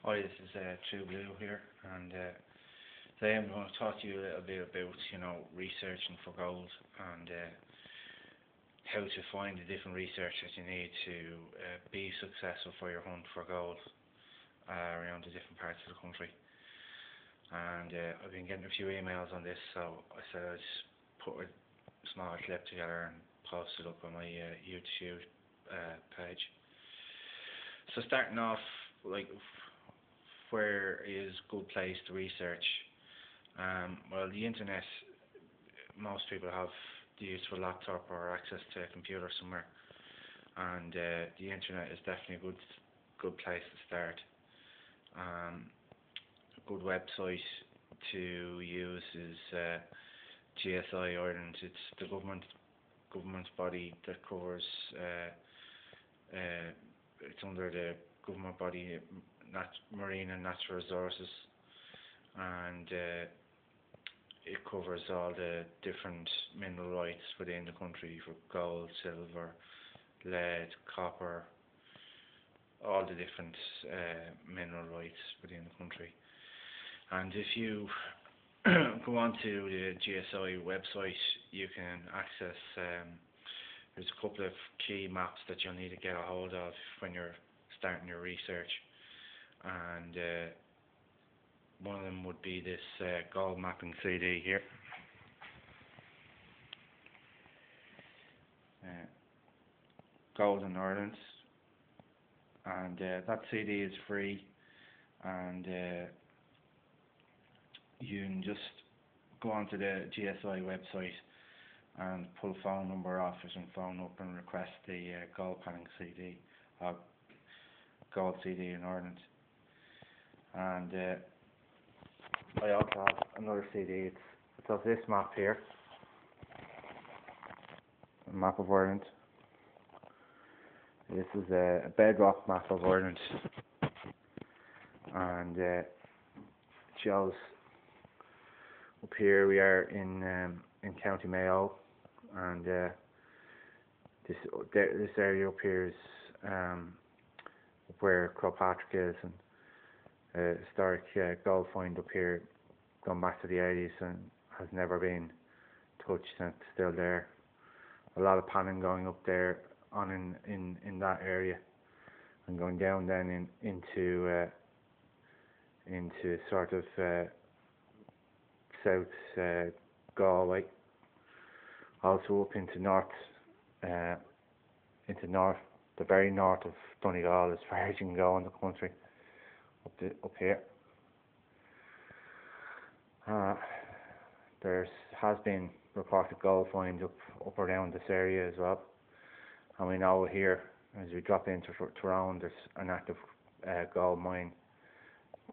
Hi, this is True Blue here, and today I'm going to talk to you a little bit about, researching for gold and how to find the different research that you need to be successful for your hunt for gold around the different parts of the country. And I've been getting a few emails on this, so I said I'd put a small clip together and post it up on my YouTube page. So starting off, where is a good place to research? Well, the internet, most people have the use of a laptop or access to a computer somewhere, and the internet is definitely a good place to start. A good website to use is GSI Ireland. It's the government body that covers. It's under the government body Marine and Natural Resources, and it covers all the different mineral rights within the country for gold, silver, lead, copper, all the different mineral rights within the country. And if you go onto the GSI website, you can access, there's a couple of key maps that you'll need to get a hold of when you're starting your research. And one of them would be this gold mapping CD here. Gold in Ireland, and that CD is free, and you can just go onto the GSI website and pull a phone number off it and phone up and request the gold panning CD, or gold CD in Ireland. And I also have another CD. It's of this map here, a map of Ireland. This is a bedrock map of Ireland, and it shows up here we are in County Mayo, and this area up here is where Crowpatrick is, and historic gold find up here going back to the 80s and has never been touched, and it's still there. A lot of panning going up there on in that area, and going down then into sort of south Galway, also up into north, the very north of Donegal, as far as you can go in the country. Up here, there has been reported gold finds up around this area as well, and we know here as we drop into Tyrone there's an active gold mine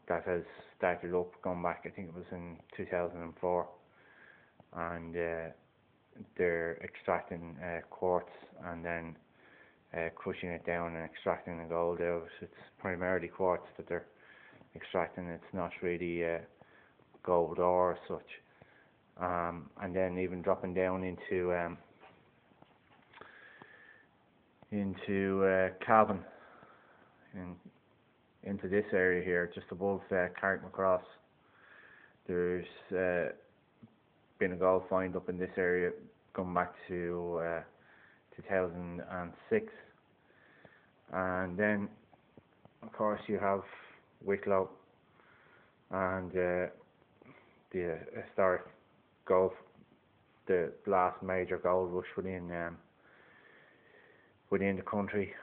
that has started up, going back, I think it was in 2004, and they're extracting quartz and then crushing it down and extracting the gold out. It's primarily quartz that they're extracting. It's not really gold ore as such. And then even dropping down into Cavan, into this area here, just above Carrickmacross. There's been a gold find up in this area going back to 2006, and then of course you have Wicklow and the historic gold, the last major gold rush within the country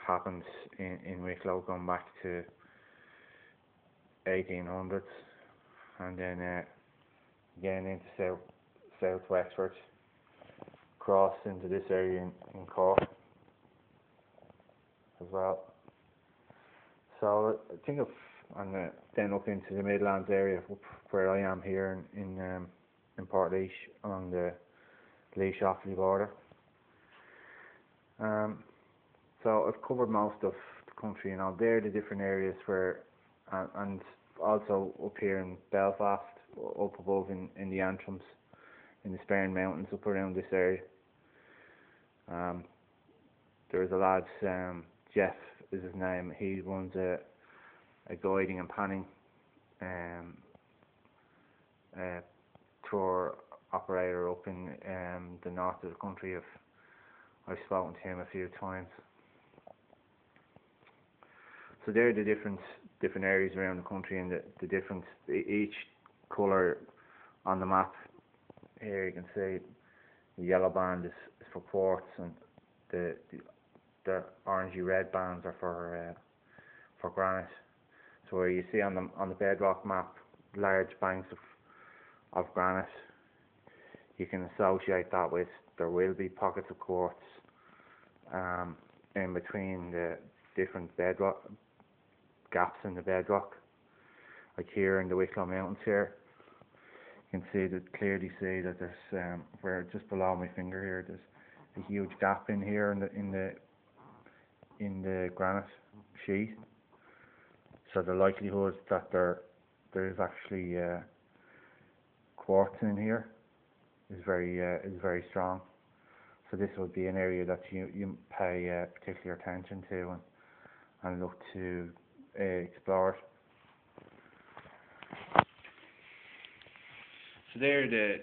happened in Wicklow, going back to 1800s, and then again into south Wexford, across into this area in Cork as well. So I think and then up into the Midlands area, up where I am here in Portlaoise, along the Laois-Offaly border. So I've covered most of the country, they're the different areas where, and also up here in Belfast, up above in the Antrims, in the Sperrin Mountains, up around this area. There's a lad, Jeff is his name. He runs a a guiding and panning um, uh, tour operator up in the north of the country. I've spoken to him a few times. So there are the different areas around the country, and the different each colour on the map. Here you can see the yellow band is for quartz, and the orangey red bands are for granite. So where you see on the bedrock map large banks of granite, you can associate that with there will be pockets of quartz in between the different bedrock gaps in the bedrock. Like here in the Wicklow Mountains here, you can clearly see that there's where just below my finger here, there's a huge gap in here in the granite sheet. So the likelihood that there is actually quartz in here is very strong. So this would be an area that you pay particular attention to and look to explore. So there are the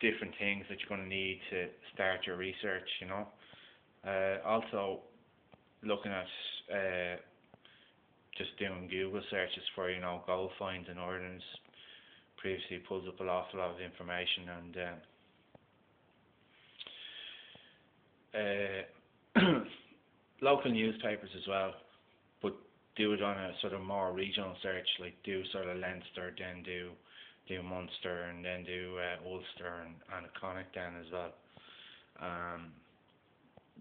different things that you're going to need to start your research, you know. Also looking at just doing Google searches for, you know, gold finds in Ireland previously pulls up an awful lot of information, and local newspapers as well, but do it on a sort of more regional search, like do sort of Leinster, then do Munster, and then do Ulster and Connacht then as well.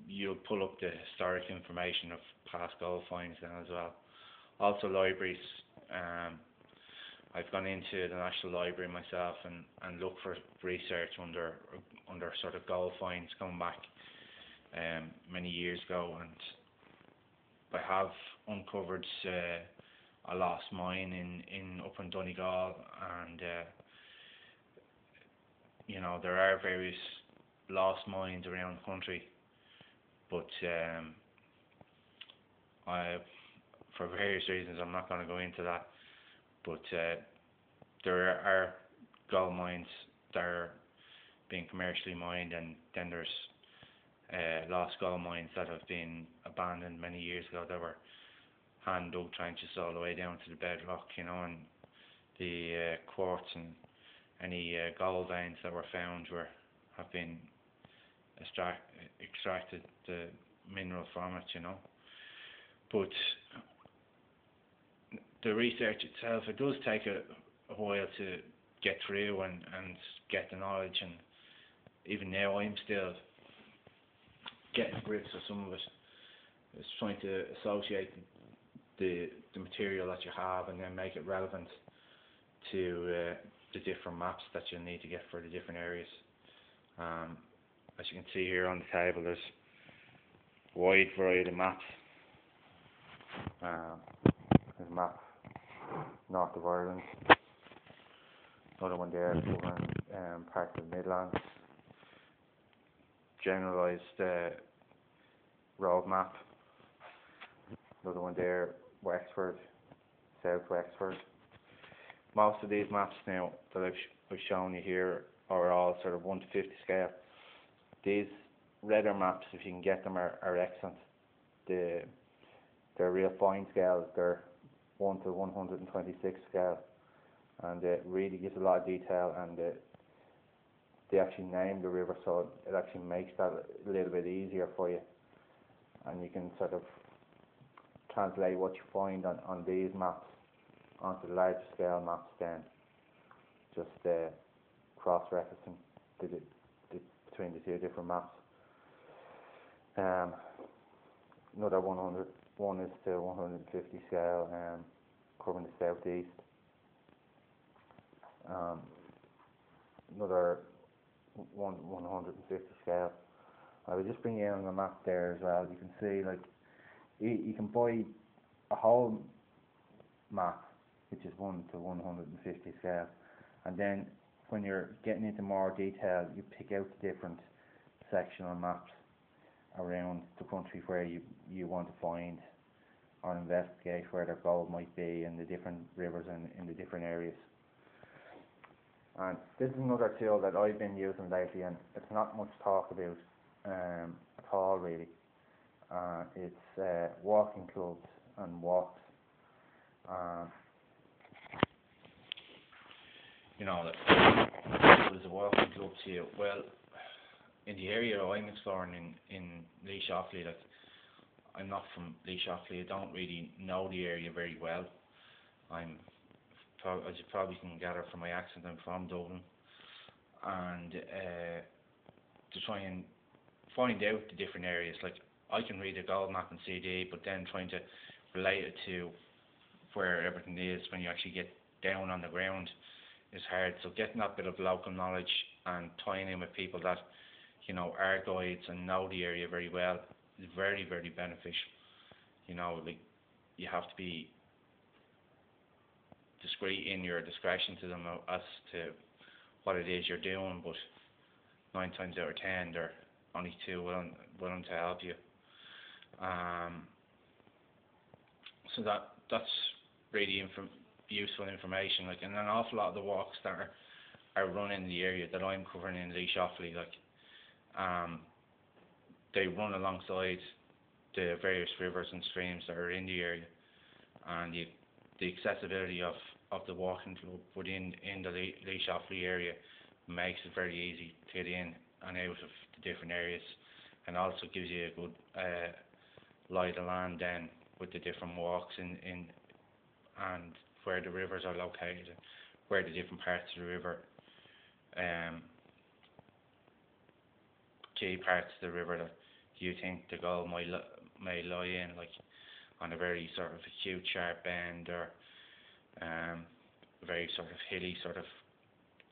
You'll pull up the historic information of past gold finds then as well. Also libraries. I've gone into the National Library myself and looked for research under sort of gold finds coming back many years ago, and I have uncovered a lost mine up in Donegal, and you know, there are various lost mines around the country, but for various reasons I'm not going to go into that, but there are gold mines that are being commercially mined, and then there's lost gold mines that have been abandoned many years ago that were hand dug trenches all the way down to the bedrock, you know, and the quartz and any gold veins that were found have been extracted the mineral from it, you know. But the research itself, it does take a while to get through and get the knowledge, and even now I'm still getting to grips with some of it. It's trying to associate the material that you have and then make it relevant to the different maps that you'll need to get for the different areas. As you can see here on the table, there's a wide variety of maps. There's a map north of Ireland, another one there covering parts of the Midlands, generalised road map, another one there Wexford, South Wexford. Most of these maps now that I've shown you here are all sort of 1 to 50 scale. These redder maps, if you can get them, are excellent. They're real fine scales. They're 1 to 126 scale, and it really gives a lot of detail, and they actually name the river, so it actually makes that a little bit easier for you, and you can sort of translate what you find on these maps onto the larger scale maps, then just cross-referencing between the two different maps. Another 1 is to 150 scale, covering the southeast. Another 150 scale. I will just bring you in on the map there as well. You can see, like, you can buy a whole map, which is 1 to 150 scale, and then when you're getting into more detail, you pick out the different sectional maps around the country where you want to find or investigate where their gold might be in the different rivers and in the different areas. And this is another tool that I've been using lately, and it's not much talk about at all really. It's walking clubs and walks. You know, there's a walking club to you. Well, in the area I'm exploring in Laois Offaly, like, I'm not from Laois Offaly. I don't really know the area very well. As you probably can gather from my accent, I'm from Dublin, and to try and find out the different areas, like, I can read a gold map and CD, but then trying to relate it to where everything is when you actually get down on the ground is hard. So getting that bit of local knowledge and tying in with people that, you know, are guides and know the area very well is very, very beneficial. You know, like, you have to be discreet in your discretion to them as to what it is you're doing, but 9 times out of 10 they're only too willing to help you. So that's really useful information. Like, and an awful lot of the walks that are run in the area that I'm covering in Laois Offaly, like, they run alongside the various rivers and streams that are in the area, and the accessibility of the walking club within the Laois Offaly area makes it very easy to get in and out of the different areas, and also gives you a good lie of the land then with the different walks in and where the rivers are located, and where the different parts of the river, key parts of the river that you think the gold may lie in, like on a very sort of acute sharp bend, or a very sort of hilly sort of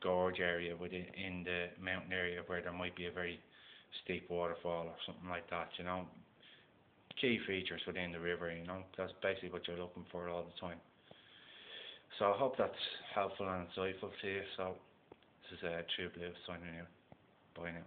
gorge area in the mountain area where there might be a very steep waterfall or something like that, you know. Key features within the river, you know, that's basically what you're looking for all the time. So I hope that's helpful and insightful to you. So this is True Blue signing out. Bye now.